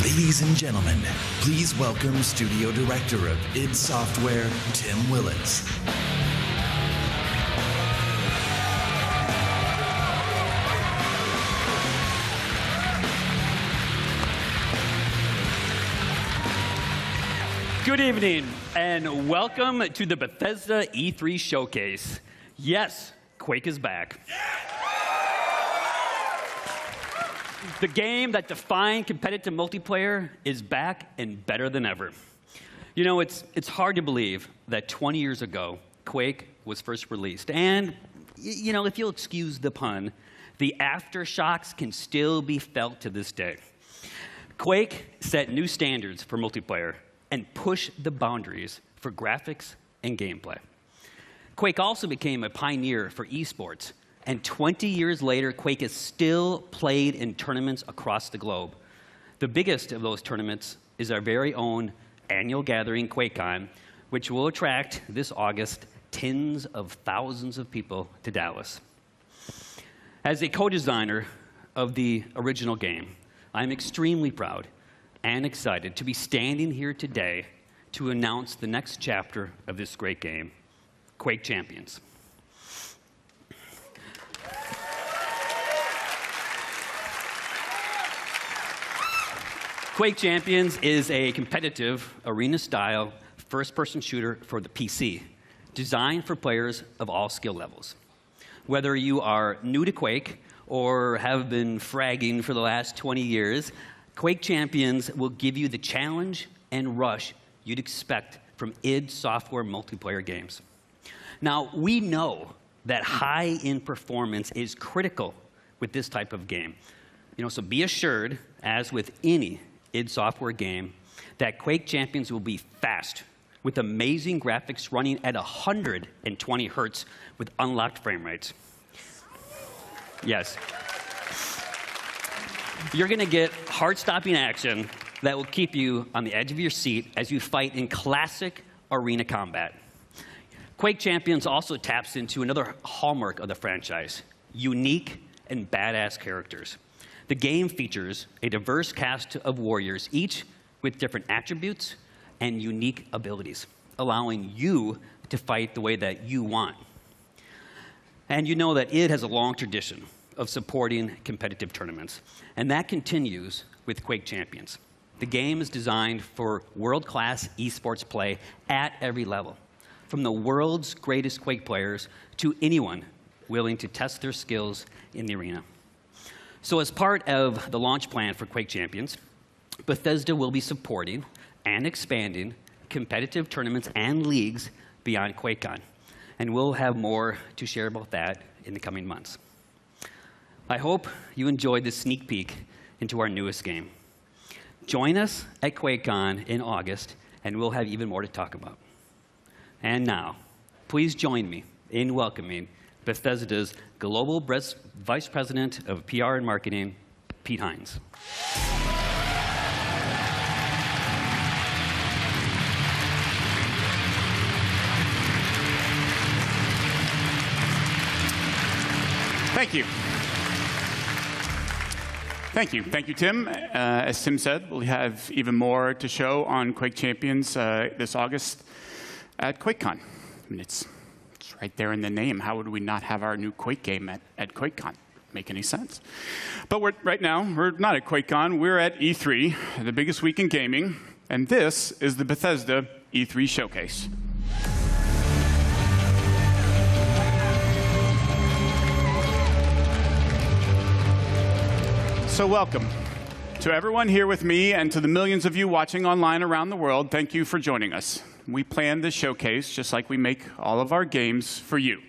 Ladies and gentlemen, please welcome Studio Director of id Software, Tim Willis. Good evening, and welcome to the Bethesda E3 Showcase. Yes, Quake is back. The game that defined competitive multiplayer is back and better than ever. You know, it's hard to believe that 20 years ago, Quake was first released. And, you know, if you'll excuse the pun, the aftershocks can still be felt to this day. Quake set new standards for multiplayer and pushed the boundaries for graphics and gameplay. Quake also became a pioneer for esports. And 20 years later, Quake is still played in tournaments across the globe. The biggest of those tournaments is our very own annual gathering, QuakeCon, which will attract this August tens of thousands of people to Dallas. As a co-designer of the original game, I'm extremely proud and excited to be standing here today to announce the next chapter of this great game, Quake Champions. Quake Champions is a competitive, arena-style, first-person shooter for the PC, designed for players of all skill levels. Whether you are new to Quake or have been fragging for the last 20 years, Quake Champions will give you the challenge and rush you'd expect from id Software multiplayer games. Now, we know that high-end performance is critical with this type of game. You know, so be assured, as with any id Software game, that Quake Champions will be fast, with amazing graphics running at 120 hertz with unlocked frame rates. Yes. You're going to get heart-stopping action that will keep you on the edge of your seat as you fight in classic arena combat. Quake Champions also taps into another hallmark of the franchise: unique and badass characters. The game features a diverse cast of warriors, each with different attributes and unique abilities, allowing you to fight the way that you want. And you know that id has a long tradition of supporting competitive tournaments, and that continues with Quake Champions. The game is designed for world-class esports play at every level, from the world's greatest Quake players to anyone willing to test their skills in the arena. So as part of the launch plan for Quake Champions, Bethesda will be supporting and expanding competitive tournaments and leagues beyond QuakeCon. And we'll have more to share about that in the coming months. I hope you enjoyed this sneak peek into our newest game. Join us at QuakeCon in August, and we'll have even more to talk about. And now, please join me in welcoming Bethesda's Global Vice President of PR and Marketing, Pete Hines. Thank you. Thank you. Thank you, Tim. As Tim said, we'll have even more to show on Quake Champions this August at QuakeCon. I mean, it's right there in the name. How would we not have our new Quake game at QuakeCon? Make any sense? But right now, we're not at QuakeCon. We're at E3, the biggest week in gaming. And this is the Bethesda E3 Showcase. So welcome to everyone here with me and to the millions of you watching online around the world. Thank you for joining us. We planned this showcase just like we make all of our games for you.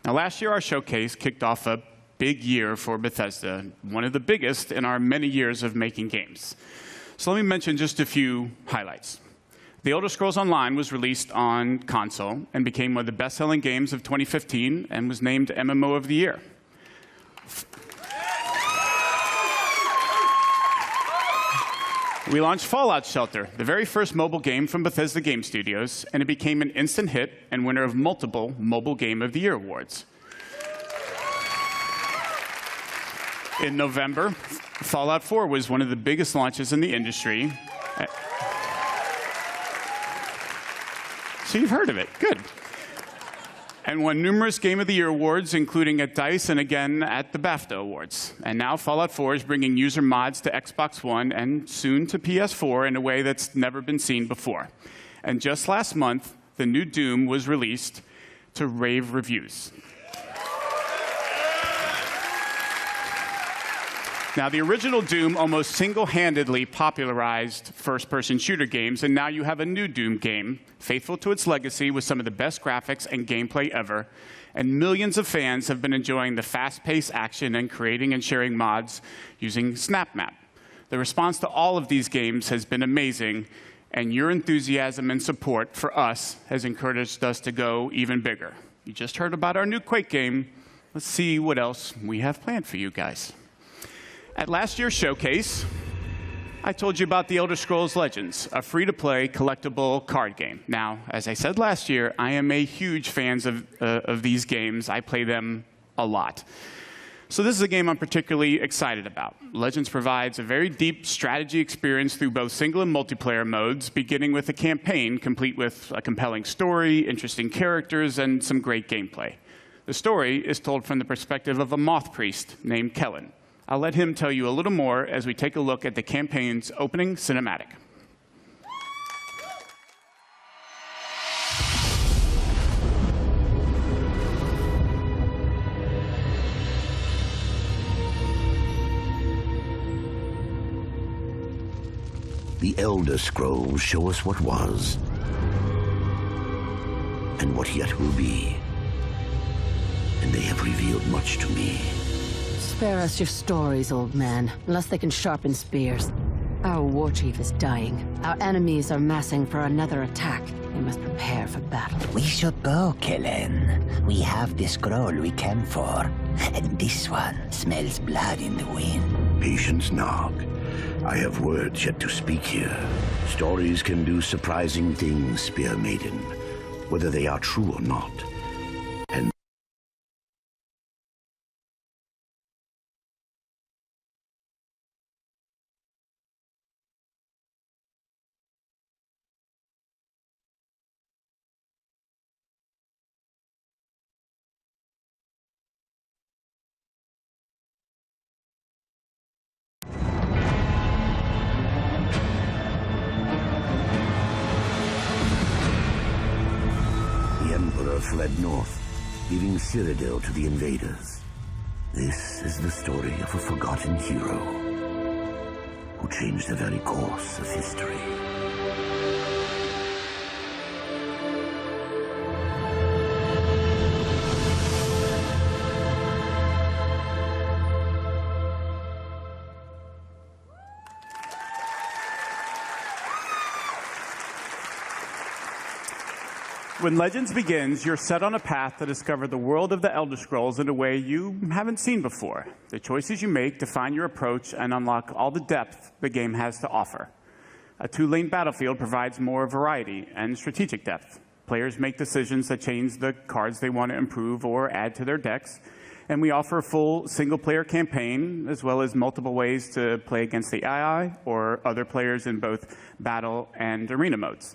Now, last year, our showcase kicked off a big year for Bethesda, one of the biggest in our many years of making games. So let me mention just a few highlights. The Elder Scrolls Online was released on console and became one of the best-selling games of 2015 and was named MMO of the Year. We launched Fallout Shelter, the very first mobile game from Bethesda Game Studios, and it became an instant hit and winner of multiple Mobile Game of the Year awards. In November, Fallout 4 was one of the biggest launches in the industry. So you've heard of it. Good. And won numerous Game of the Year awards, including at DICE and again at the BAFTA Awards. And now Fallout 4 is bringing user mods to Xbox One and soon to PS4 in a way that's never been seen before. And just last month, the new Doom was released to rave reviews. Now, the original Doom almost single-handedly popularized first-person shooter games, and now you have a new Doom game, faithful to its legacy with some of the best graphics and gameplay ever. And millions of fans have been enjoying the fast-paced action and creating and sharing mods using SnapMap. The response to all of these games has been amazing, and your enthusiasm and support for us has encouraged us to go even bigger. You just heard about our new Quake game. Let's see what else we have planned for you guys. At last year's showcase, I told you about the Elder Scrolls Legends, a free-to-play collectible card game. Now, as I said last year, I am a huge fan of these games. I play them a lot. So this is a game I'm particularly excited about. Legends provides a very deep strategy experience through both single and multiplayer modes, beginning with a campaign complete with a compelling story, interesting characters, and some great gameplay. The story is told from the perspective of a moth priest named Kellen. I'll let him tell you a little more as we take a look at the campaign's opening cinematic. The Elder Scrolls show us what was and what yet will be. And they have revealed much to me. Spare us your stories, old man, unless they can sharpen spears. Our war chief is dying. Our enemies are massing for another attack. We must prepare for battle. We should go, Kellen. We have the scroll we came for. And this one smells blood in the wind. Patience, Nog. I have words yet to speak here. Stories can do surprising things, Spear Maiden, whether they are true or not. And fled north, leaving Cyrodiil to the invaders. This is the story of a forgotten hero who changed the very course of history. When Legends begins, you're set on a path to discover the world of the Elder Scrolls in a way you haven't seen before. The choices you make define your approach and unlock all the depth the game has to offer. A two-lane battlefield provides more variety and strategic depth. Players make decisions that change the cards they want to improve or add to their decks. And we offer a full single-player campaign, as well as multiple ways to play against the AI or other players in both battle and arena modes.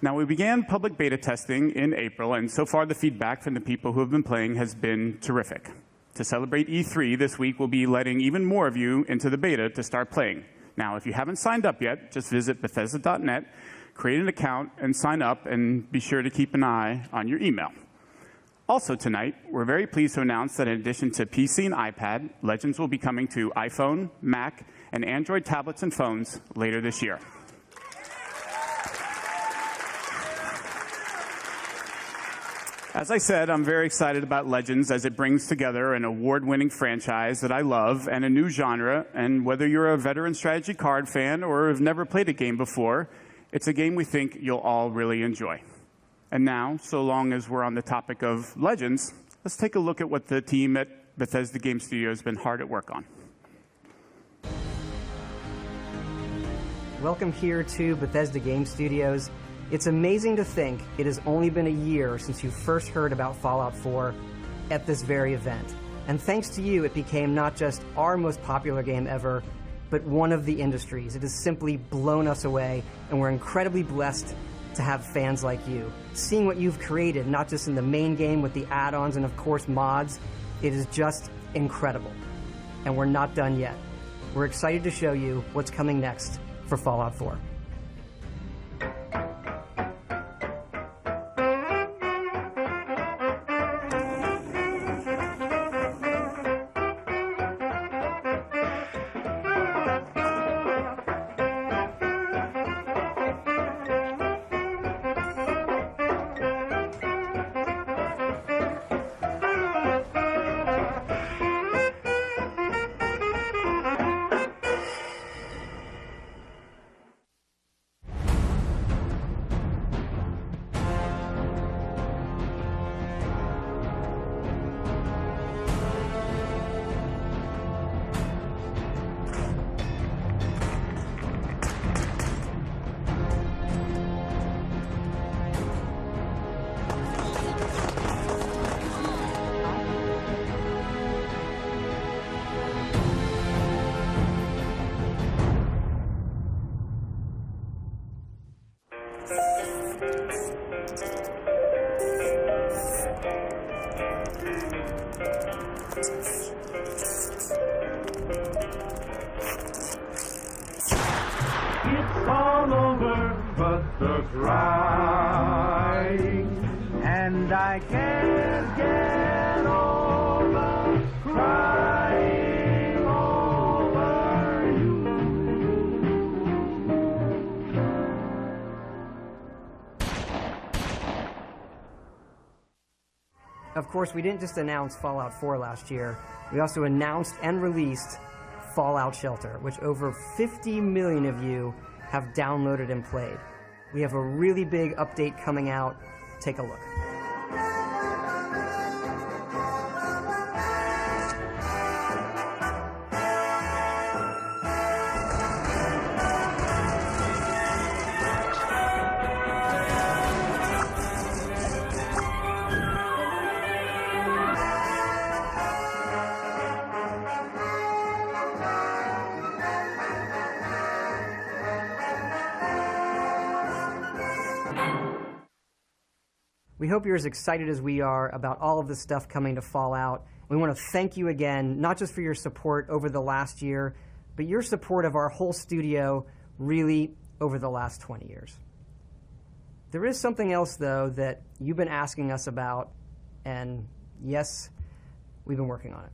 Now, we began public beta testing in April, and so far the feedback from the people who have been playing has been terrific. To celebrate E3 this week, we'll be letting even more of you into the beta to start playing. Now, if you haven't signed up yet, just visit Bethesda.net, create an account, and sign up, and be sure to keep an eye on your email. Also tonight, we're very pleased to announce that in addition to PC and iPad, Legends will be coming to iPhone, Mac, and Android tablets and phones later this year. As I said, I'm very excited about Legends as it brings together an award-winning franchise that I love and a new genre. And whether you're a veteran strategy card fan or have never played a game before, it's a game we think you'll all really enjoy. And now, so long as we're on the topic of Legends, let's take a look at what the team at Bethesda Game Studios has been hard at work on. Welcome here to Bethesda Game Studios. It's amazing to think it has only been a year since you first heard about Fallout 4 at this very event. And thanks to you, it became not just our most popular game ever, but one of the industry's. It has simply blown us away, and we're incredibly blessed to have fans like you. Seeing what you've created, not just in the main game with the add-ons and of course mods, it is just incredible. And we're not done yet. We're excited to show you what's coming next for Fallout 4. It's all over, but the crying, and I can't get over crying over you. Of course, we didn't just announce Fallout 4 last year. We also announced and released Fallout Shelter, which over 50 million of you have downloaded and played. We have a really big update coming out. Take a look. We hope you're as excited as we are about all of the stuff coming to Fallout. We want to thank you again, not just for your support over the last year, but your support of our whole studio really over the last 20 years. There is something else, though, that you've been asking us about, and yes, we've been working on it.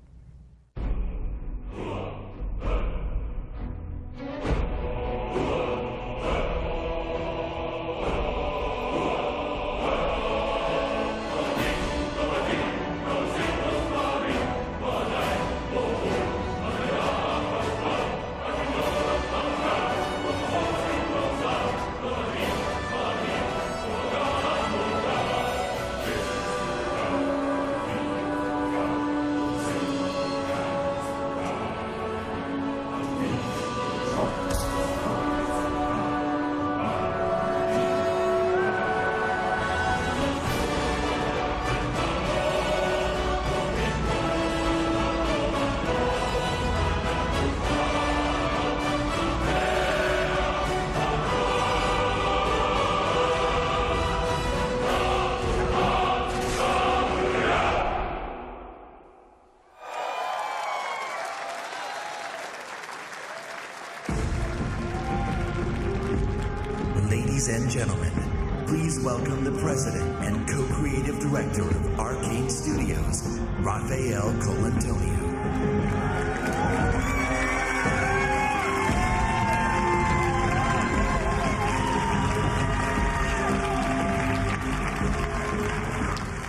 Ladies and gentlemen, please welcome the president and co-creative director of Arcane Studios, Rafael Colantonio.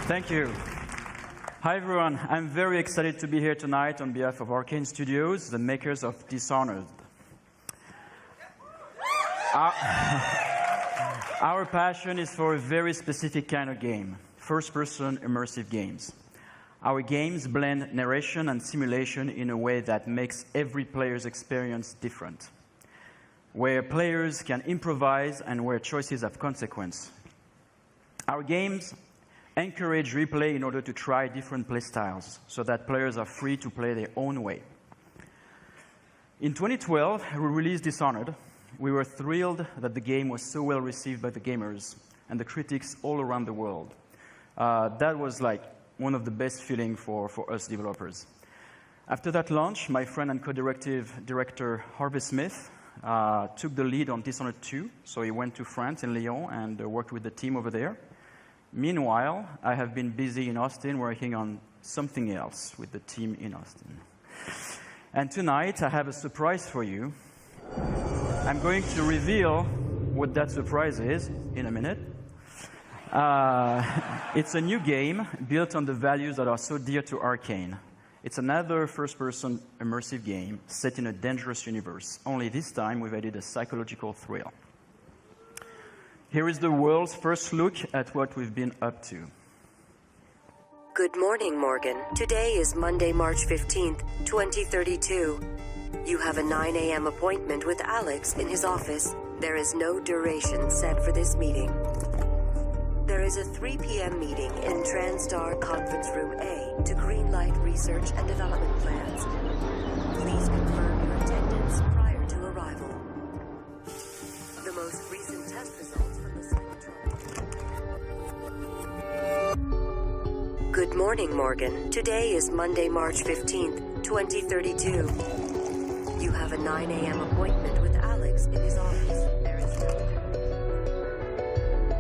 Thank you. Hi everyone, I'm very excited to be here tonight on behalf of Arcane Studios, the makers of Dishonored. Our passion is for a very specific kind of game, first-person immersive games. Our games blend narration and simulation in a way that makes every player's experience different, where players can improvise and where choices have consequence. Our games encourage replay in order to try different playstyles so that players are free to play their own way. In 2012, we released Dishonored. We were thrilled that the game was so well received by the gamers and the critics all around the world. That was like one of the best feelings for us developers. After that launch, my friend and co-directive director Harvey Smith took the lead on Dishonored 2, so he went to France in Lyon and worked with the team over there. Meanwhile, I have been busy in Austin working on something else with the team in Austin. And tonight, I have a surprise for you. I'm going to reveal what that surprise is in a minute. It's a new game built on the values that are so dear to Arcane. It's another first-person immersive game set in a dangerous universe, only this time we've added a psychological thrill. Here is the world's first look at what we've been up to. Good morning, Morgan. Today is Monday, March 15th, 2032. You have a 9 a.m. appointment with Alex in his office. There is no duration set for this meeting. There is a 3 p.m. meeting in TranStar Conference Room A to greenlight research and development plans. Please confirm your attendance prior to arrival. The most recent test results from the Cybertron. Good morning, Morgan. Today is Monday, March 15th, 2032. You have a 9 a.m. appointment with Alex in his office. There is no...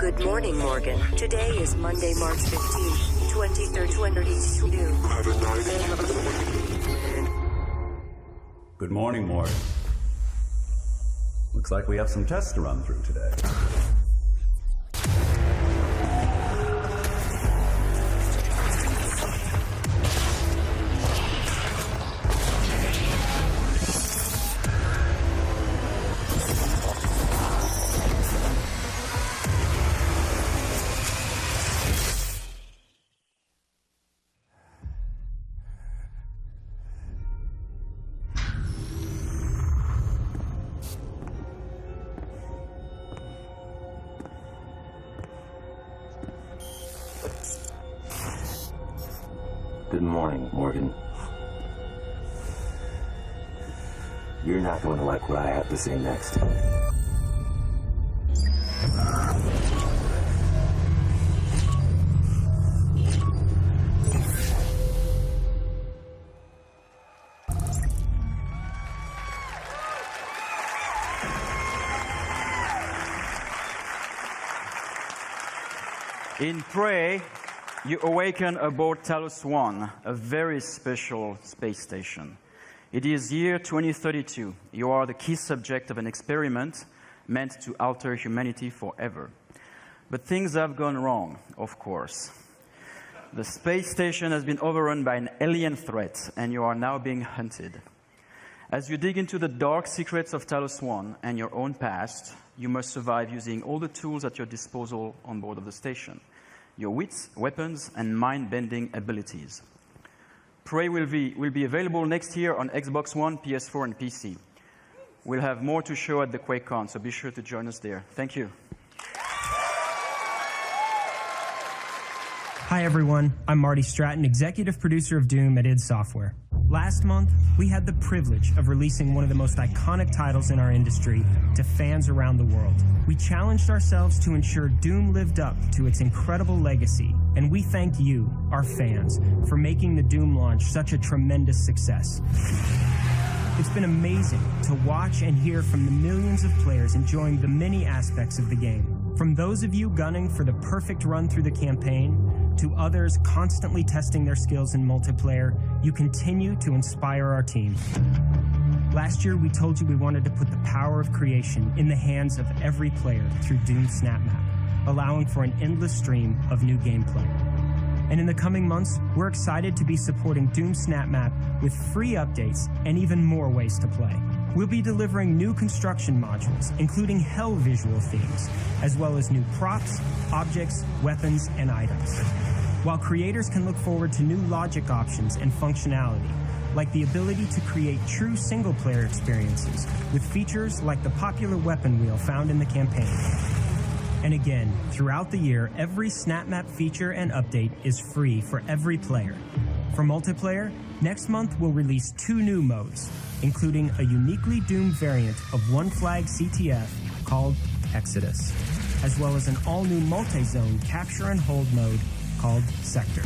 Good morning, Morgan. Today is Monday, March 15th, 2032. You have a 9 a.m. appointment. Good morning, Morgan. Looks like we have some tests to run through today. Good morning, Morgan. You're not going to like what I have to say next. In Prey, you awaken aboard Talos 1, a very special space station. It is year 2032. You are the key subject of an experiment meant to alter humanity forever. But things have gone wrong, of course. The space station has been overrun by an alien threat, and you are now being hunted. As you dig into the dark secrets of Talos 1 and your own past, you must survive using all the tools at your disposal on board of the station. Your wits, weapons, and mind-bending abilities. Prey will be available next year on Xbox One, PS4, and PC. We'll have more to show at the QuakeCon, so be sure to join us there. Thank you. Hi everyone, I'm Marty Stratton, executive producer of Doom at id Software. Last month, we had the privilege of releasing one of the most iconic titles in our industry to fans around the world. We challenged ourselves to ensure Doom lived up to its incredible legacy, and we thank you, our fans, for making the Doom launch such a tremendous success. It's been amazing to watch and hear from the millions of players enjoying the many aspects of the game. From those of you gunning for the perfect run through the campaign, to others constantly testing their skills in multiplayer, you continue to inspire our team. Last year, we told you we wanted to put the power of creation in the hands of every player through Doom Snap Map, allowing for an endless stream of new gameplay. And in the coming months, we're excited to be supporting Doom Snap Map with free updates and even more ways to play. We'll be delivering new construction modules, including hell visual themes, as well as new props, objects, weapons, and items. While creators can look forward to new logic options and functionality, like the ability to create true single-player experiences with features like the popular weapon wheel found in the campaign. And again, throughout the year, every Snap Map feature and update is free for every player. For multiplayer, next month we'll release 2 new modes, including a uniquely Doom variant of One Flag CTF called Exodus, as well as an all-new multi-zone capture and hold mode called Sector.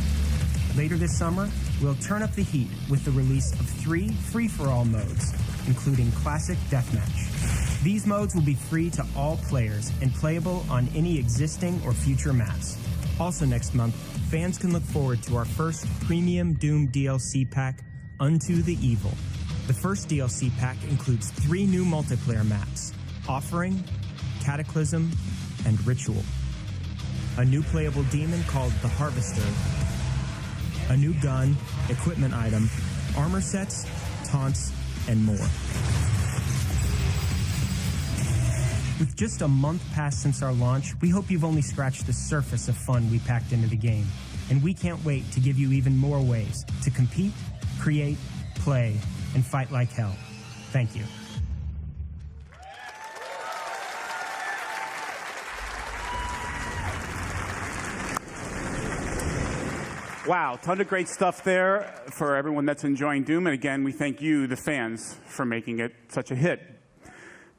Later this summer, we'll turn up the heat with the release of 3 free-for-all modes, including Classic Deathmatch. These modes will be free to all players and playable on any existing or future maps. Also next month, fans can look forward to our first premium Doom DLC pack, Unto the Evil. The first DLC pack includes 3 new multiplayer maps, Offering, Cataclysm, and Ritual. A new playable demon called the Harvester, a new gun, equipment item, armor sets, taunts, and more. With just a month past since our launch, we hope you've only scratched the surface of fun we packed into the game. And we can't wait to give you even more ways to compete, create, play, and fight like hell. Thank you. Wow, ton of great stuff there for everyone that's enjoying Doom. And again, we thank you, the fans, for making it such a hit.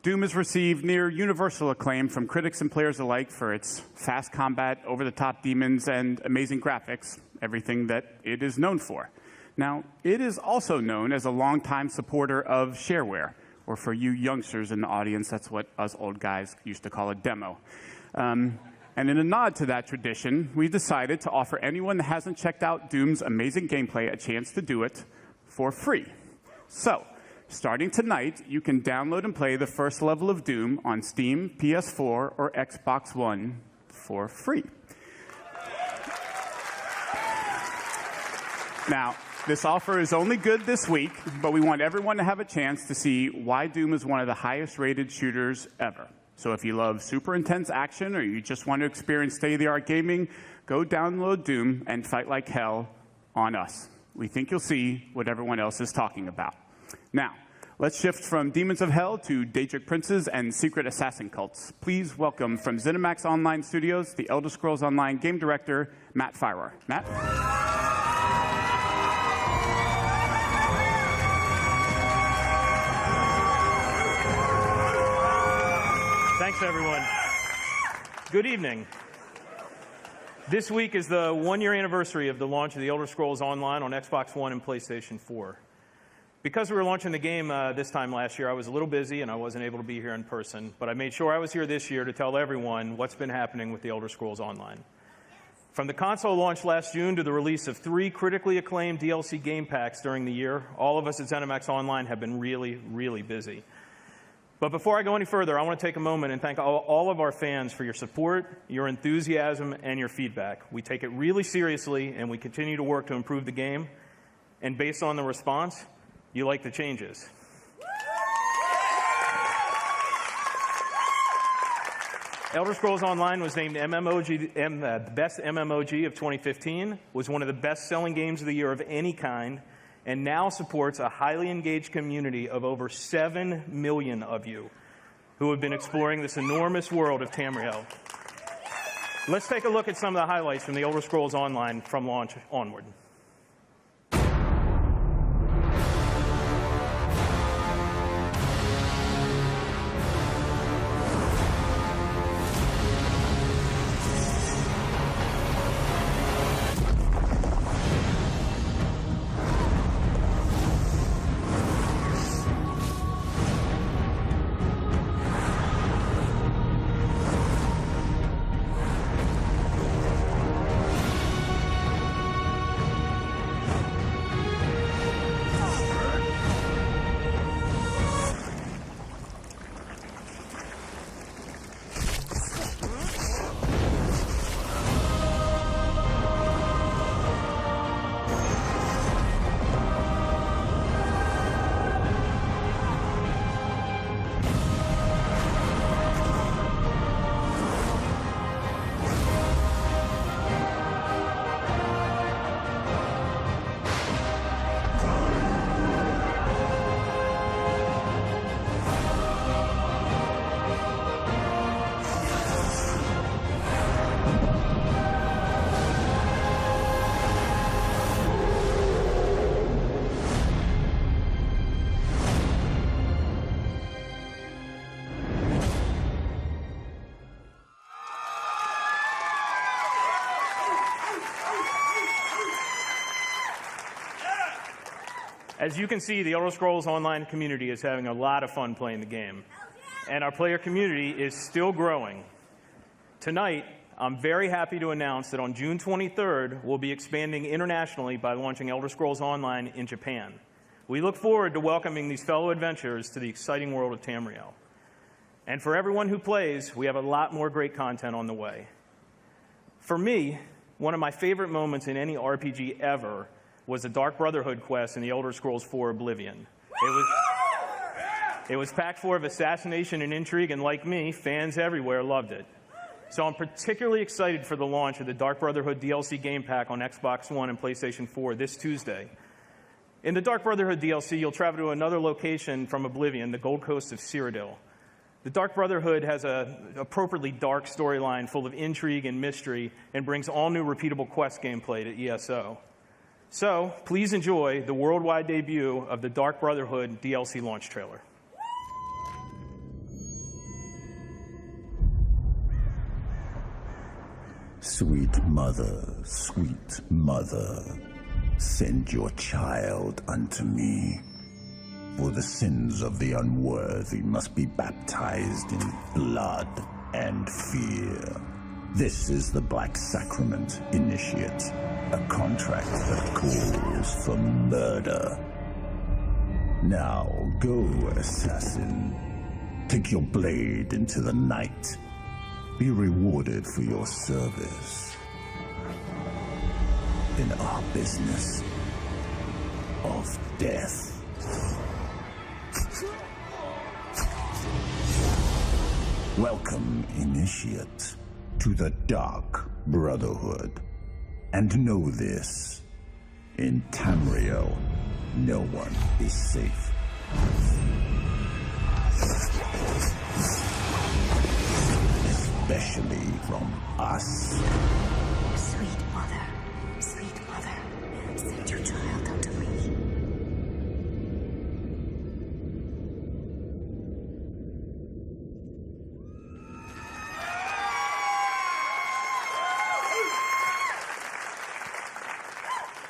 Doom has received near universal acclaim from critics and players alike for its fast combat, over-the-top demons, and amazing graphics, everything that it is known for. Now, it is also known as a longtime supporter of shareware, or for you youngsters in the audience, that's what us old guys used to call a demo. And in a nod to that tradition, we've decided to offer anyone that hasn't checked out Doom's amazing gameplay a chance to do it for free. So, starting tonight, you can download and play the first level of Doom on Steam, PS4, or Xbox One for free. Now, this offer is only good this week, but we want everyone to have a chance to see why Doom is one of the highest-rated shooters ever. So if you love super intense action or you just want to experience state-of-the-art gaming, go download Doom and fight like hell on us. We think you'll see what everyone else is talking about. Now, let's shift from Demons of Hell to Daedric Princes and Secret Assassin Cults. Please welcome from ZeniMax Online Studios, the Elder Scrolls Online game director, Matt Firer. Matt? Thanks, everyone. Good evening. This week is the one-year anniversary of the launch of the Elder Scrolls Online on Xbox One and PlayStation 4. Because we were launching the game this time last year, I was a little busy and I wasn't able to be here in person, but I made sure I was here this year to tell everyone what's been happening with the Elder Scrolls Online. From the console launch last June to the release of 3 critically acclaimed DLC game packs during the year, all of us at ZeniMax Online have been really, really busy. But before I go any further, I want to take a moment and thank all of our fans for your support, your enthusiasm, and your feedback. We take it really seriously, and we continue to work to improve the game. And based on the response, you like the changes. Elder Scrolls Online was named the best MMOG of 2015, was one of the best-selling games of the year of any kind, and now supports a highly engaged community of over 7 million of you who have been exploring this enormous world of Tamriel. Let's take a look at some of the highlights from the Elder Scrolls Online from launch onward. As you can see, the Elder Scrolls Online community is having a lot of fun playing the game, and our player community is still growing. Tonight, I'm very happy to announce that on June 23rd, we'll be expanding internationally by launching Elder Scrolls Online in Japan. We look forward to welcoming these fellow adventurers to the exciting world of Tamriel. And for everyone who plays, we have a lot more great content on the way. For me, one of my favorite moments in any RPG ever was the Dark Brotherhood quest in the Elder Scrolls IV Oblivion. It was packed full of assassination and intrigue, and like me, fans everywhere loved it. So I'm particularly excited for the launch of the Dark Brotherhood DLC game pack on Xbox One and PlayStation 4 this Tuesday. In the Dark Brotherhood DLC, you'll travel to another location from Oblivion, the Gold Coast of Cyrodiil. The Dark Brotherhood has an appropriately dark storyline full of intrigue and mystery and brings all new repeatable quest gameplay to ESO. So, please enjoy the worldwide debut of the Dark Brotherhood DLC launch trailer. Sweet mother, send your child unto me. For the sins of the unworthy must be baptized in blood and fear. This is the Black Sacrament Initiate, a contract that calls for murder. Now go, assassin. Take your blade into the night. Be rewarded for your service in our business of death. Welcome, Initiate, to the Dark Brotherhood. And know this, in Tamriel, no one is safe. Especially from us. Sweet mother, send your child unto me.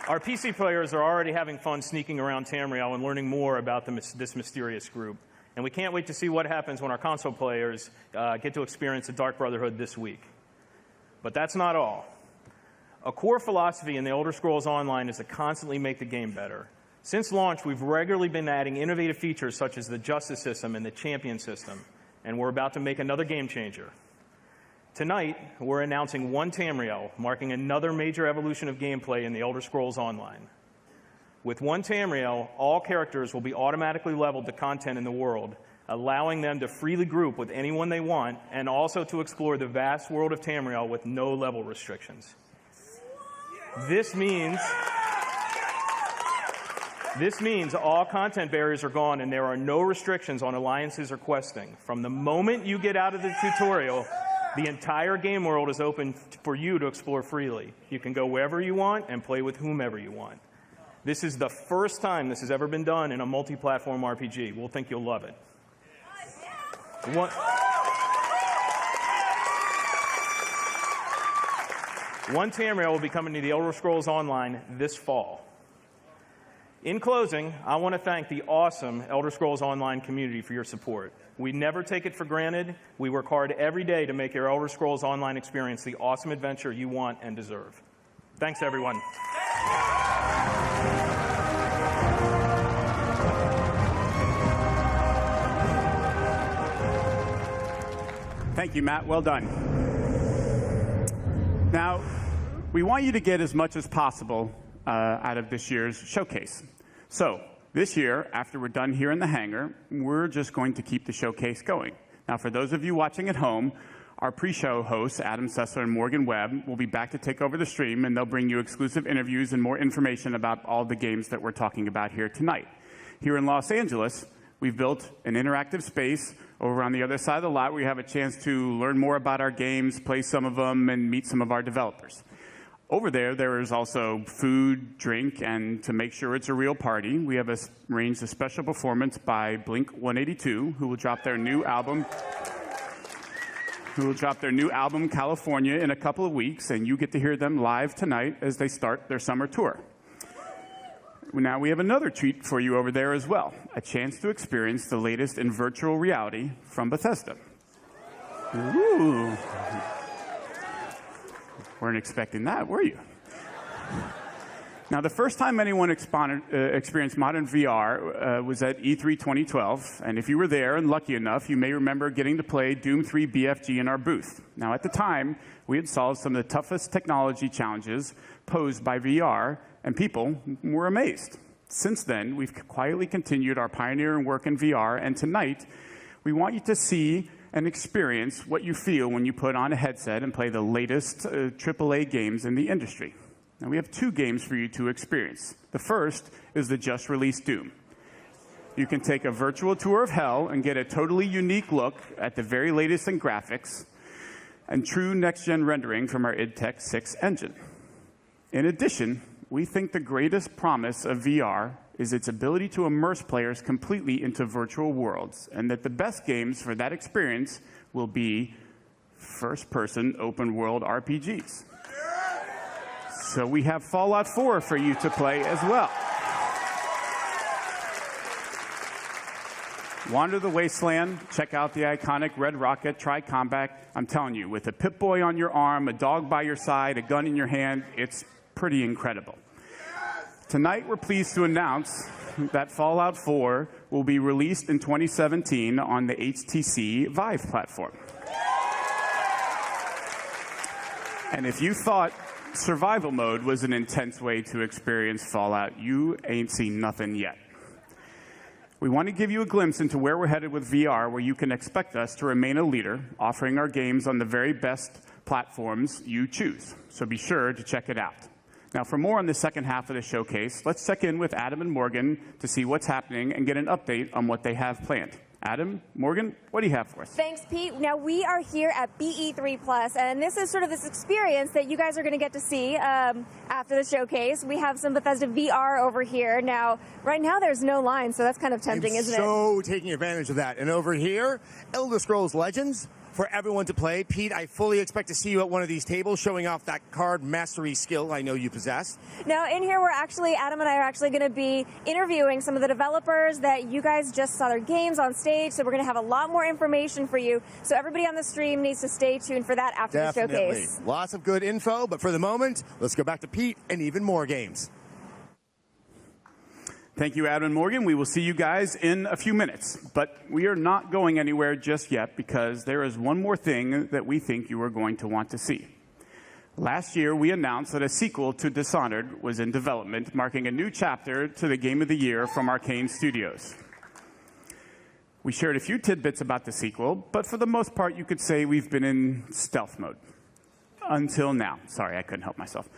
Our PC players are already having fun sneaking around Tamriel and learning more about this mysterious group. And we can't wait to see what happens when our console players get to experience the Dark Brotherhood this week. But that's not all. A core philosophy in the Elder Scrolls Online is to constantly make the game better. Since launch, we've regularly been adding innovative features such as the Justice system and the Champion system, and we're about to make another game changer. Tonight, we're announcing One Tamriel, marking another major evolution of gameplay in the Elder Scrolls Online. With One Tamriel, all characters will be automatically leveled to content in the world, allowing them to freely group with anyone they want, and also to explore the vast world of Tamriel with no level restrictions. This means all content barriers are gone and there are no restrictions on alliances or questing. From the moment you get out of the tutorial, the entire game world is open for you to explore freely. You can go wherever you want and play with whomever you want. This is the first time this has ever been done in a multi-platform RPG. We'll think you'll love it. One Tamriel will be coming to the Elder Scrolls Online this fall. In closing, I want to thank the awesome Elder Scrolls Online community for your support. We never take it for granted. We work hard every day to make your Elder Scrolls Online experience the awesome adventure you want and deserve. Thanks, everyone. Thank you, Matt. Well done. Now, we want you to get as much as possible out of this year's showcase. So, this year, after we're done here in the hangar, we're just going to keep the showcase going. Now, for those of you watching at home, our pre-show hosts, Adam Sessler and Morgan Webb, will be back to take over the stream, and they'll bring you exclusive interviews and more information about all the games that we're talking about here tonight. Here in Los Angeles, we've built an interactive space over on the other side of the lot where you have a chance to learn more about our games, play some of them, and meet some of our developers. Over there is also food, drink, and to make sure it's a real party, we have arranged a special performance by Blink-182, who will drop their new album, California, in a couple of weeks, and you get to hear them live tonight as they start their summer tour. Now we have another treat for you over there as well, a chance to experience the latest in virtual reality from Bethesda. Ooh. Weren't expecting that, were you? Now, the first time anyone experienced modern VR was at E3 2012, and if you were there and lucky enough, you may remember getting to play Doom 3 BFG in our booth. Now, at the time, we had solved some of the toughest technology challenges posed by VR, and people were amazed. Since then, we've quietly continued our pioneering work in VR, and tonight, we want you to see and experience what you feel when you put on a headset and play the latest AAA games in the industry. Now, we have two games for you to experience. The first is the just-released Doom. You can take a virtual tour of hell and get a totally unique look at the very latest in graphics and true next-gen rendering from our id Tech 6 engine. In addition, we think the greatest promise of VR is its ability to immerse players completely into virtual worlds, and that the best games for that experience will be first-person open-world RPGs. So we have Fallout 4 for you to play as well. Wander the Wasteland, check out the iconic Red Rocket Tri-Combat. I'm telling you, with a Pip-Boy on your arm, a dog by your side, a gun in your hand, it's pretty incredible. Tonight, we're pleased to announce that Fallout 4 will be released in 2017 on the HTC Vive platform. And if you thought survival mode was an intense way to experience Fallout, you ain't seen nothing yet. We want to give you a glimpse into where we're headed with VR, where you can expect us to remain a leader, offering our games on the very best platforms you choose. So be sure to check it out. Now, for more on the second half of the showcase, let's check in with Adam and Morgan to see what's happening and get an update on what they have planned. Adam, Morgan, what do you have for us? Thanks, Pete. Now, we are here at BE3+, and this is sort of this experience that you guys are going to get to see after the showcase. We have some Bethesda VR over here. Now, right now, there's no line, so that's kind of tempting, isn't it? So taking advantage of that. And over here, Elder Scrolls Legends for everyone to play. Pete, I fully expect to see you at one of these tables showing off that card mastery skill I know you possess. Now, in here, Adam and I are actually going to be interviewing some of the developers that you guys just saw their games on stage, so we're going to have a lot more information for you. So everybody on the stream needs to stay tuned for that after the showcase. Lots of good info, but for the moment, let's go back to Pete and even more games. Thank you, Adam and Morgan. We will see you guys in a few minutes. But we are not going anywhere just yet because there is one more thing that we think you are going to want to see. Last year, we announced that a sequel to Dishonored was in development, marking a new chapter to the Game of the Year from Arcane Studios. We shared a few tidbits about the sequel, but for the most part, you could say we've been in stealth mode. Until now. Sorry, I couldn't help myself.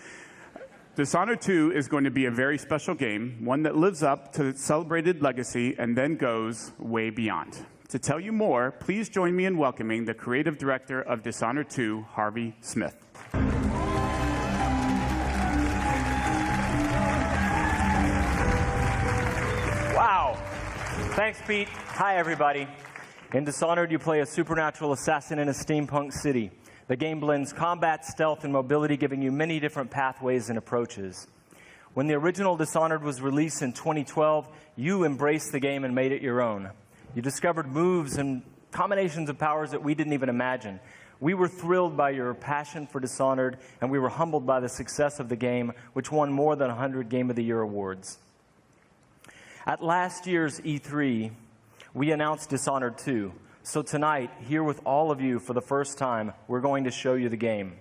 Dishonored 2 is going to be a very special game, one that lives up to its celebrated legacy and then goes way beyond. To tell you more, please join me in welcoming the creative director of Dishonored 2, Harvey Smith. Wow. Thanks, Pete. Hi, everybody. In Dishonored, you play a supernatural assassin in a steampunk city. The game blends combat, stealth, and mobility, giving you many different pathways and approaches. When the original Dishonored was released in 2012, you embraced the game and made it your own. You discovered moves and combinations of powers that we didn't even imagine. We were thrilled by your passion for Dishonored, and we were humbled by the success of the game, which won more than 100 Game of the Year awards. At last year's E3, we announced Dishonored 2. So tonight, here with all of you for the first time, we're going to show you the game.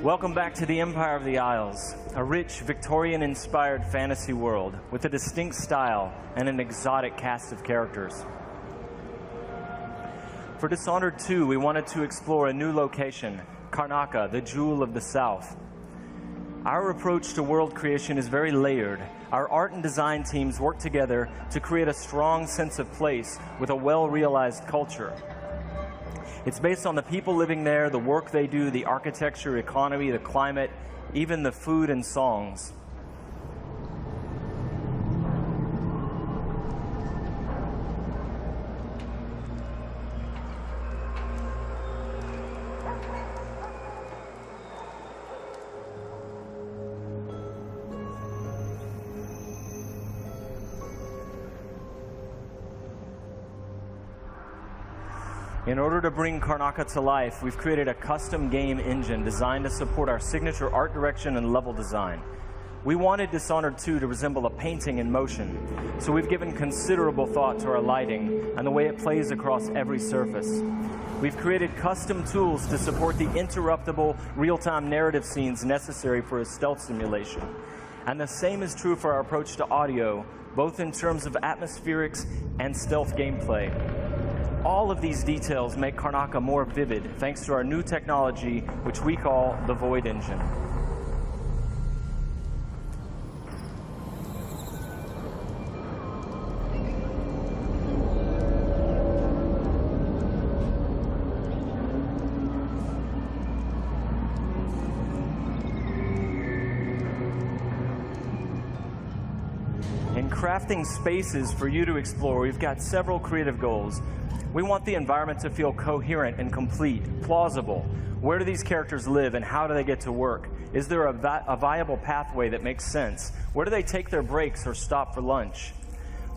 Welcome back to the Empire of the Isles, a rich, Victorian-inspired fantasy world with a distinct style and an exotic cast of characters. For Dishonored 2, we wanted to explore a new location, Karnaca, the Jewel of the South. Our approach to world creation is very layered. Our art and design teams work together to create a strong sense of place with a well-realized culture. It's based on the people living there, the work they do, the architecture, economy, the climate, even the food and songs. In order to bring Karnaca to life, we've created a custom game engine designed to support our signature art direction and level design. We wanted Dishonored 2 to resemble a painting in motion, so we've given considerable thought to our lighting and the way it plays across every surface. We've created custom tools to support the interruptible, real-time narrative scenes necessary for a stealth simulation. And the same is true for our approach to audio, both in terms of atmospherics and stealth gameplay. All of these details make Karnaca more vivid thanks to our new technology, which we call the Void Engine. In crafting spaces for you to explore, we've got several creative goals. We want the environment to feel coherent and complete, plausible. Where do these characters live and how do they get to work? Is there a viable pathway that makes sense? Where do they take their breaks or stop for lunch?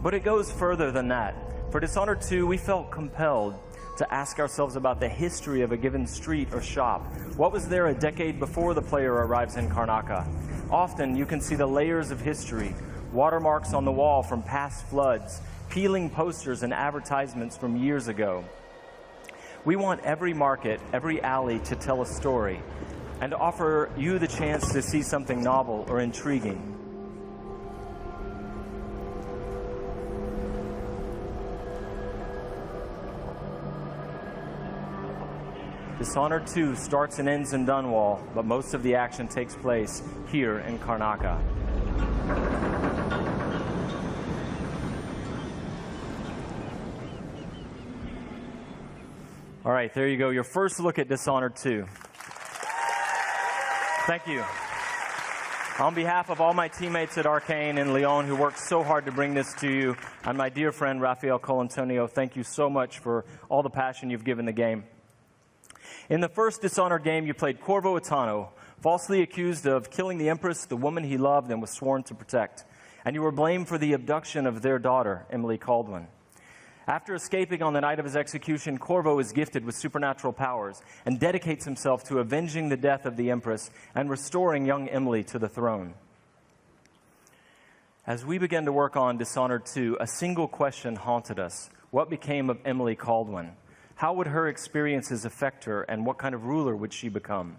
But it goes further than that. For Dishonored 2, we felt compelled to ask ourselves about the history of a given street or shop. What was there a decade before the player arrives in Karnaca? Often you can see the layers of history, watermarks on the wall from past floods, peeling posters and advertisements from years ago. We want every market, every alley to tell a story and to offer you the chance to see something novel or intriguing. Dishonored 2 starts and ends in Dunwall, but most of the action takes place here in Karnaca. All right, there you go. Your first look at Dishonored 2. Thank you. On behalf of all my teammates at Arcane and Lyon who worked so hard to bring this to you, and my dear friend Rafael Colantonio, thank you so much for all the passion you've given the game. In the first Dishonored game, you played Corvo Attano, falsely accused of killing the Empress, the woman he loved and was sworn to protect. And you were blamed for the abduction of their daughter, Emily Caldwin. After escaping on the night of his execution, Corvo is gifted with supernatural powers and dedicates himself to avenging the death of the Empress and restoring young Emily to the throne. As we began to work on Dishonored 2, a single question haunted us. What became of Emily Caldwin? How would her experiences affect her, and what kind of ruler would she become?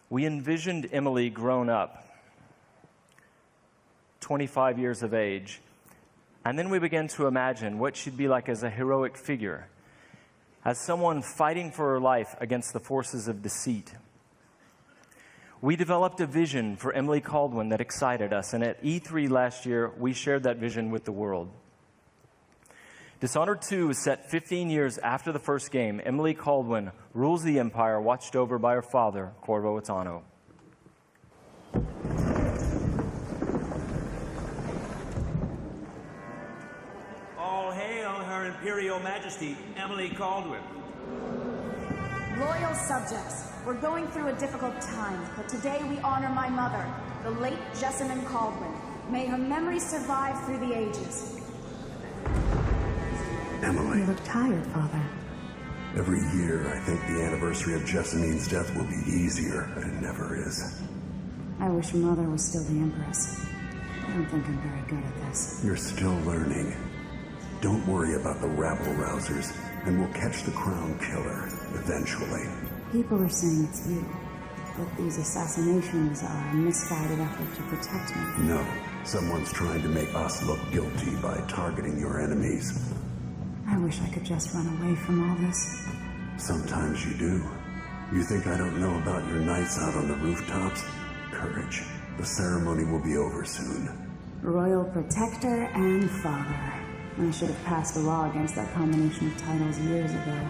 We envisioned Emily grown up, 25 years of age, and then we began to imagine what she'd be like as a heroic figure, as someone fighting for her life against the forces of deceit. We developed a vision for Emily Caldwin that excited us, and at E3 last year, we shared that vision with the world. Dishonored 2 is set 15 years after the first game. Emily Caldwin rules the Empire, watched over by her father, Corvo Attano. All hail Her Imperial Majesty, Emily Caldwin. Loyal subjects, we're going through a difficult time, but today we honor my mother, the late Jessamine Caldwin. May her memory survive through the ages. Emily. You look tired, Father. Every year, I think the anniversary of Jessamine's death will be easier, but it never is. I wish Mother was still the Empress. I don't think I'm very good at this. You're still learning. Don't worry about the rabble-rousers, and we'll catch the Crown Killer, eventually. People are saying it's you, but these assassinations are a misguided effort to protect me. No, someone's trying to make us look guilty by targeting your enemies. I wish I could just run away from all this. Sometimes you do. You think I don't know about your nights out on the rooftops? Courage. The ceremony will be over soon. Royal Protector and Father. I should have passed a law against that combination of titles years ago.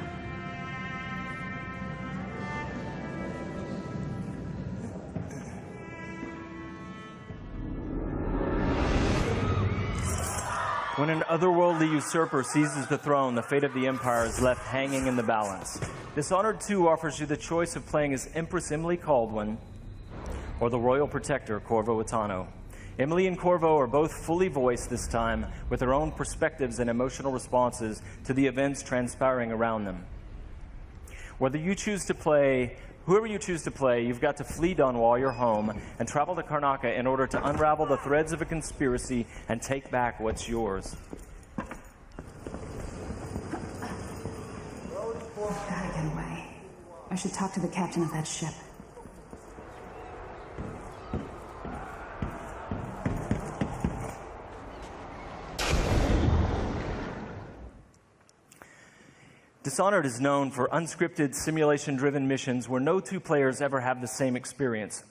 When an otherworldly usurper seizes the throne, the fate of the Empire is left hanging in the balance. Dishonored 2 offers you the choice of playing as Empress Emily Kaldwin or the Royal Protector, Corvo Attano. Emily and Corvo are both fully voiced this time, with their own perspectives and emotional responses to the events transpiring around them. Whoever you choose to play, you've got to flee Dunwall, your home, and travel to Karnaca in order to unravel the threads of a conspiracy and take back what's yours. Gotta get away. I should talk to the captain of that ship. Dishonored is known for unscripted, simulation-driven missions where no 2 players ever have the same experience.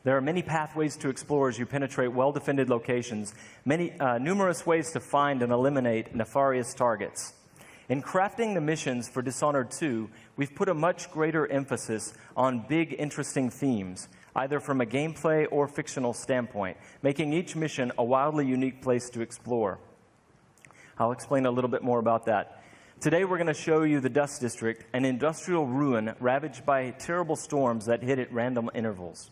There are many pathways to explore as you penetrate well-defended locations, numerous ways to find and eliminate nefarious targets. In crafting the missions for Dishonored 2, we've put a much greater emphasis on big, interesting themes, either from a gameplay or fictional standpoint, making each mission a wildly unique place to explore. I'll explain a little bit more about that. Today we're going to show you the Dust District, an industrial ruin ravaged by terrible storms that hit at random intervals.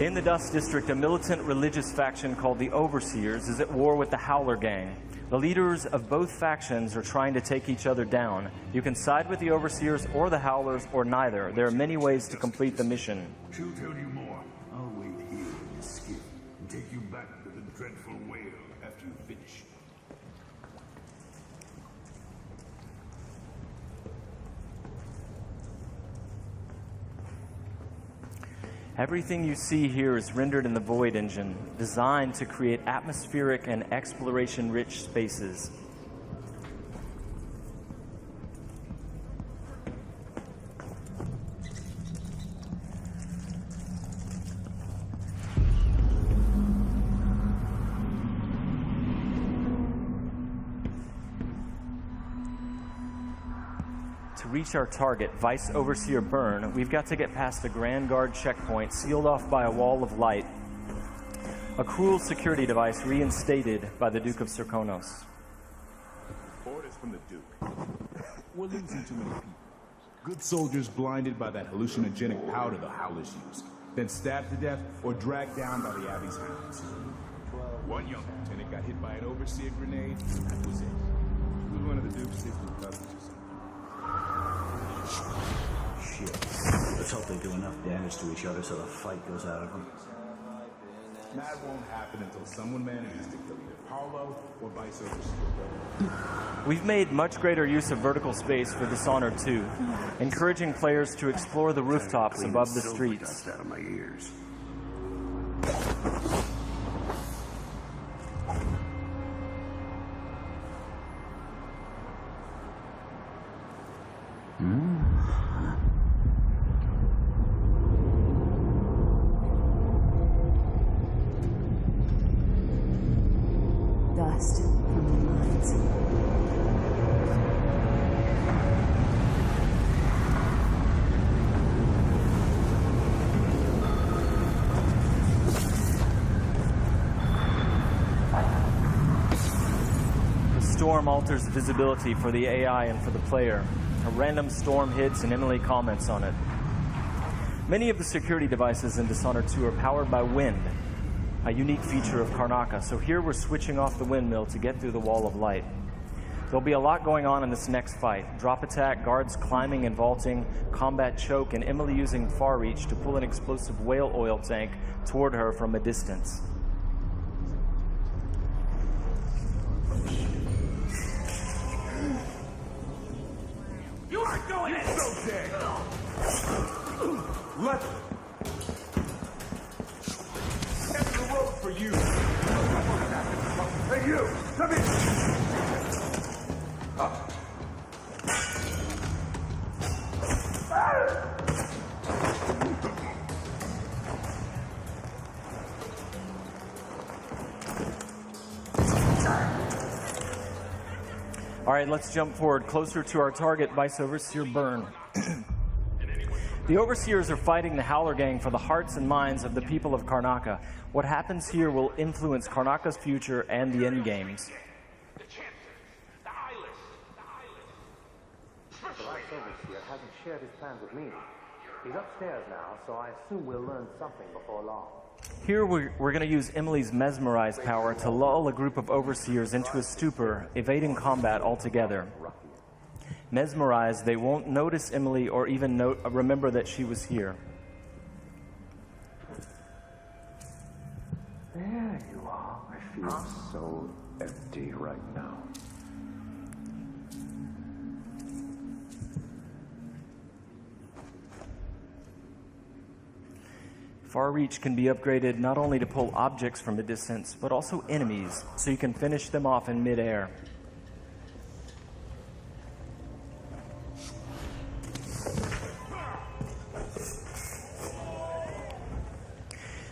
In the Dust District, a militant religious faction called the Overseers is at war with the Howler Gang. The leaders of both factions are trying to take each other down. You can side with the Overseers or the Howlers or neither. There are many ways to complete the mission. She'll tell you more. I'll wait here in the skiff and take you back to the dreadful whale after you finish. Everything you see here is rendered in the Void engine, designed to create atmospheric and exploration-rich spaces. To reach our target, Vice Overseer Byrne, we've got to get past the Grand Guard checkpoint sealed off by a wall of light, a cruel security device reinstated by the Duke of Serkonos. Orders from the Duke. We're losing too many people. Good soldiers blinded by that hallucinogenic powder the Howlers use, then stabbed to death or dragged down by the Abbey's hounds. One young lieutenant got hit by an Overseer grenade, that was it. He was one of the Duke's secret cousins or something. Shit. Let's hope they do enough damage to each other so the fight goes out of them. That won't happen until someone manages to kill either Paulo or Vice Overseer. We've made much greater use of vertical space for Dishonored 2, encouraging players to explore the rooftops above the streets. Out of my ears. Dust from the mines. The storm alters visibility for the AI and for the player. A random storm hits and Emily comments on it. Many of the security devices in Dishonored 2 are powered by wind, a unique feature of Karnaca. So here we're switching off the windmill to get through the wall of light. There'll be a lot going on in this next fight. Drop attack, guards climbing and vaulting, combat choke, and Emily using far reach to pull an explosive whale oil tank toward her from a distance. You aren't going in! So dead! Let That's the rope for you! Hey, you! Come here! All right, let's jump forward closer to our target, Vice Overseer Byrne. The Overseers are fighting the Howler Gang for the hearts and minds of the people of Karnaca. What happens here will influence Karnaca's future and the endgames. The Vice Overseer hasn't shared his plans with me. He's upstairs now, so I assume we'll learn something before long. Here we're going to use Emily's Mesmerize power to lull a group of Overseers into a stupor, evading combat altogether. Mesmerized, they won't notice Emily or even remember that she was here. There you are. I feel so empty right now. Far Reach can be upgraded not only to pull objects from a distance, but also enemies, so you can finish them off in midair.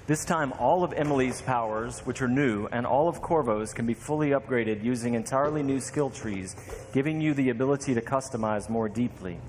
This time, all of Emily's powers, which are new, and all of Corvo's can be fully upgraded using entirely new skill trees, giving you the ability to customize more deeply.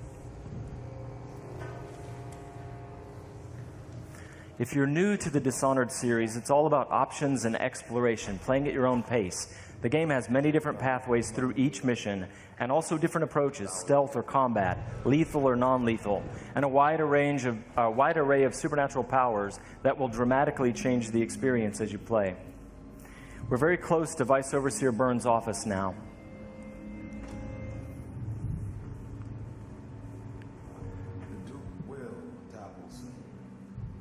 If you're new to the Dishonored series, it's all about options and exploration, playing at your own pace. The game has many different pathways through each mission, and also different approaches, stealth or combat, lethal or non-lethal, and a wide array of supernatural powers that will dramatically change the experience as you play. We're very close to Vice Overseer Byrne's office now. The Duke will topple soon.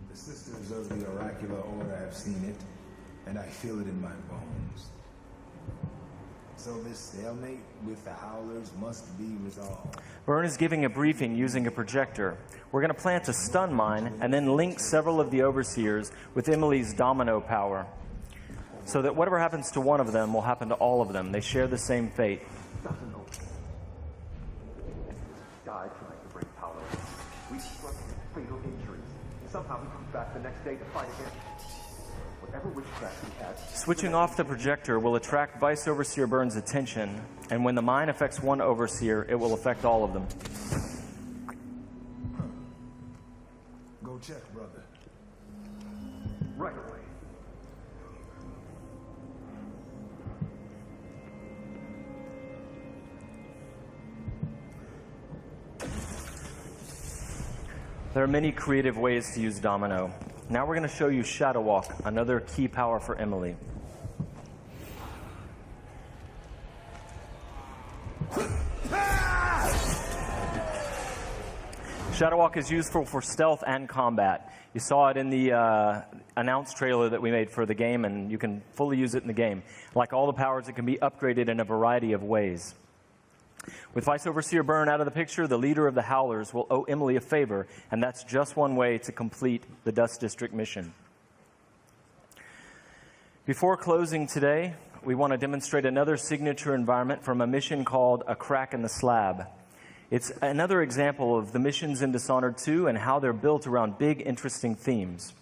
The Sisters of the Oracular Order have seen it, and I feel it in my bones. So this stalemate with the Howlers must be resolved. Byrne is giving a briefing using a projector. We're going to plant a stun mine and then link several of the Overseers with Emily's domino power, so that whatever happens to one of them will happen to all of them. They share the same fate. Died trying to bring power. We suffered fatal injuries. Somehow he comes back the next day to fight again. Whatever witchcraft he had. Switching off the projector will attract Vice Overseer Byrne's attention, and when the mine affects one Overseer, it will affect all of them. Go check, brother. Right away. There are many creative ways to use Domino. Now we're going to show you Shadow Walk, another key power for Emily. Shadow Walk is useful for stealth and combat. You saw it in the announced trailer that we made for the game, and you can fully use it in the game. Like all the powers, it can be upgraded in a variety of ways. With Vice Overseer Byrne out of the picture, the leader of the Howlers will owe Emily a favor, and that's just one way to complete the Dust District mission. Before closing today, we want to demonstrate another signature environment from a mission called A Crack in the Slab. It's another example of the missions in Dishonored 2 and how they're built around big, interesting themes.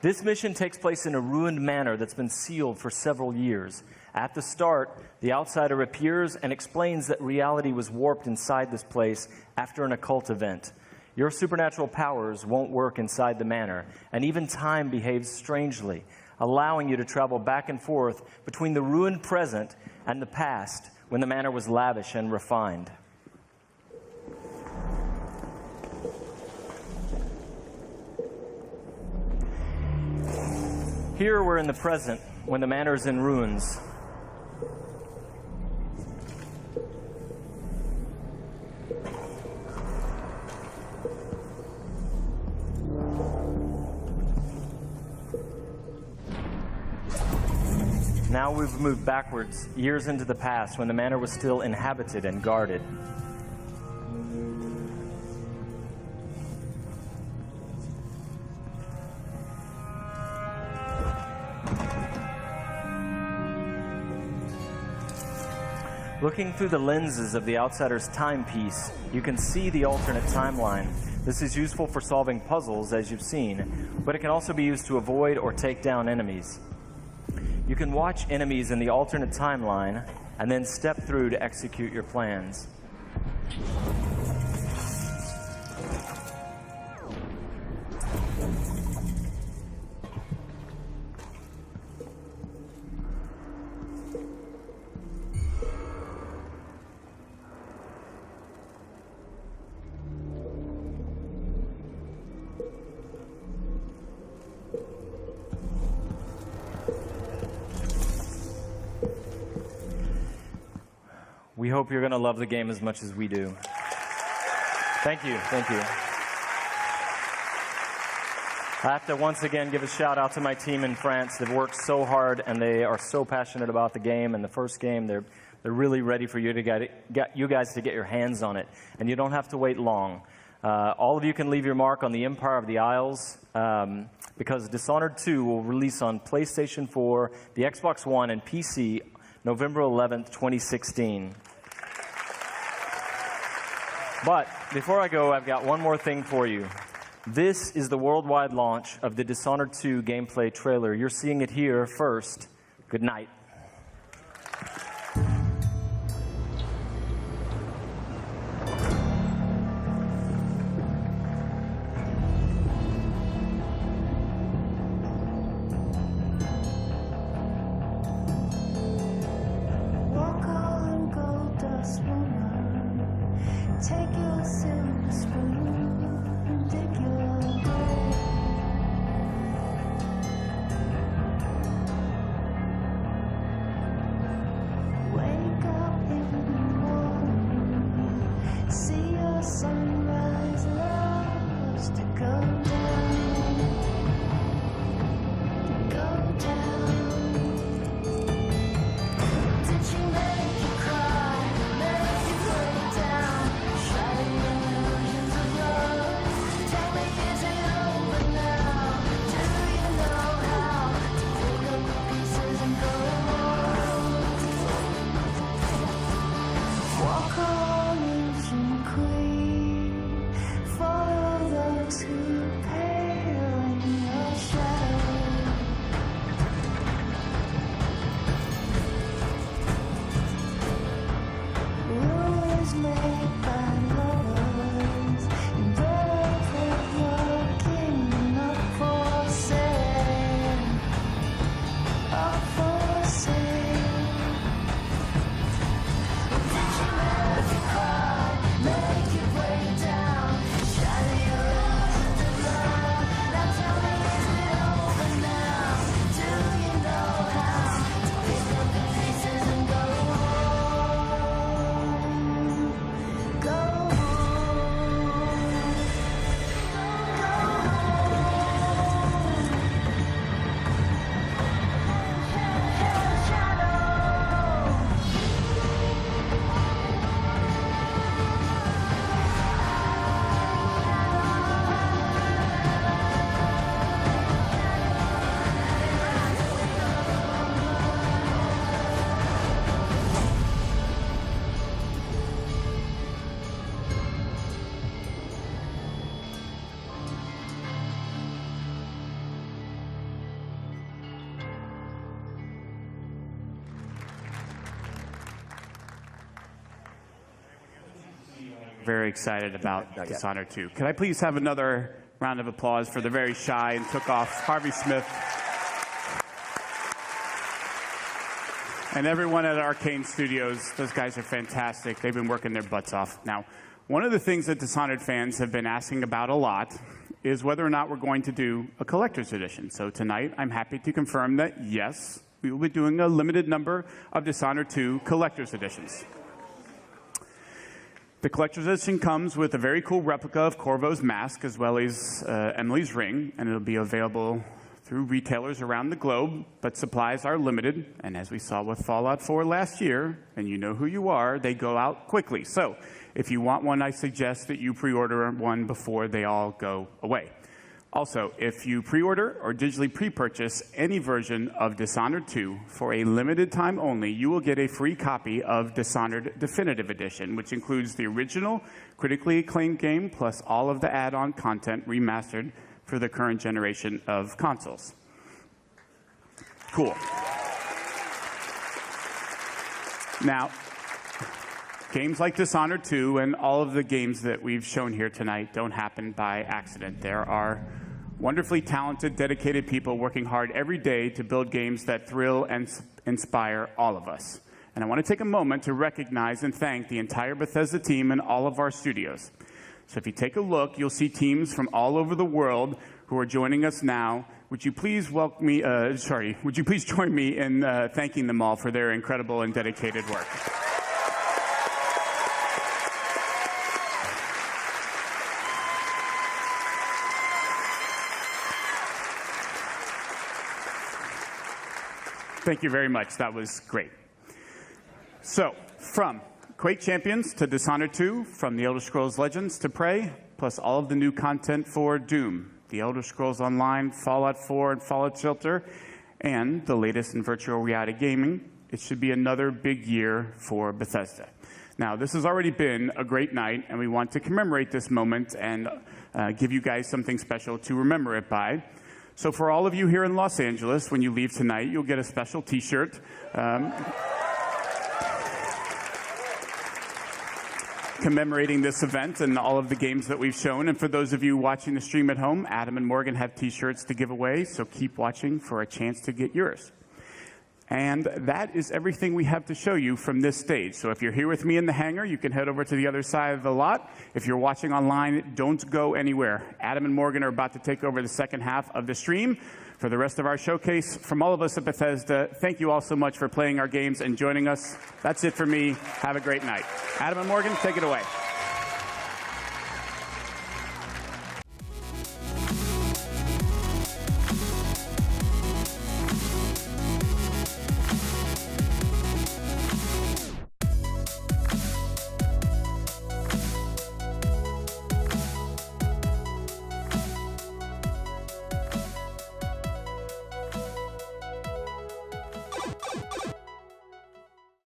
This mission takes place in a ruined manor that's been sealed for several years. At the start, the outsider appears and explains that reality was warped inside this place after an occult event. Your supernatural powers won't work inside the manor, and even time behaves strangely, allowing you to travel back and forth between the ruined present and the past when the manor was lavish and refined. Here we're in the present when the manor is in ruins. Now we've moved backwards, years into the past, when the manor was still inhabited and guarded. Looking through the lenses of the outsider's timepiece, you can see the alternate timeline. This is useful for solving puzzles, as you've seen, but it can also be used to avoid or take down enemies. You can watch enemies in the alternate timeline and then step through to execute your plans. We hope you're going to love the game as much as we do. Thank you. Thank you. I have to once again give a shout out to my team in France. They've worked so hard and they are so passionate about the game. And the first game, they're really ready for you to get you guys to get your hands on it. And you don't have to wait long. All of you can leave your mark on the Empire of the Isles because Dishonored 2 will release on PlayStation 4, the Xbox One, and PC November 11th, 2016. But before I go, I've got one more thing for you. This is the worldwide launch of the Dishonored 2 gameplay trailer. You're seeing it here first. Good night. Very excited about Dishonored 2. Could I please have another round of applause for the very shy and took off Harvey Smith and everyone at Arcane Studios. Those guys are fantastic. They've been working their butts off. Now, one of the things that Dishonored fans have been asking about a lot is whether or not we're going to do a collector's edition. So tonight, I'm happy to confirm that, yes, we will be doing a limited number of Dishonored 2 collector's editions. The collector's edition comes with a very cool replica of Corvo's mask as well as Emily's ring, and it'll be available through retailers around the globe, but supplies are limited, and as we saw with Fallout 4 last year, and you know who you are, they go out quickly. So if you want one, I suggest that you pre-order one before they all go away. Also, if you pre-order or digitally pre-purchase any version of Dishonored 2 for a limited time only, you will get a free copy of Dishonored Definitive Edition, which includes the original critically acclaimed game plus all of the add-on content remastered for the current generation of consoles. Cool. Now, games like Dishonored 2 and all of the games that we've shown here tonight don't happen by accident. There are wonderfully talented, dedicated people working hard every day to build games that thrill and inspire all of us. And I want to take a moment to recognize and thank the entire Bethesda team and all of our studios. So if you take a look, you'll see teams from all over the world who are joining us now. Would you please welcome me, would you please join me in thanking them all for their incredible and dedicated work. Thank you very much. That was great. So, from Quake Champions to Dishonored 2, from The Elder Scrolls Legends to Prey, plus all of the new content for Doom, The Elder Scrolls Online, Fallout 4, and Fallout Shelter, and the latest in virtual reality gaming, it should be another big year for Bethesda. Now, this has already been a great night, and we want to commemorate this moment and give you guys something special to remember it by. So for all of you here in Los Angeles, when you leave tonight, you'll get a special T-shirt. Commemorating this event and all of the games that we've shown. And for those of you watching the stream at home, Adam and Morgan have T-shirts to give away, so keep watching for a chance to get yours. And that is everything we have to show you from this stage. So if you're here with me in the hangar, you can head over to the other side of the lot. If you're watching online, don't go anywhere. Adam and Morgan are about to take over the second half of the stream. For the rest of our showcase, from all of us at Bethesda, thank you all so much for playing our games and joining us. That's it for me. Have a great night. Adam and Morgan, take it away.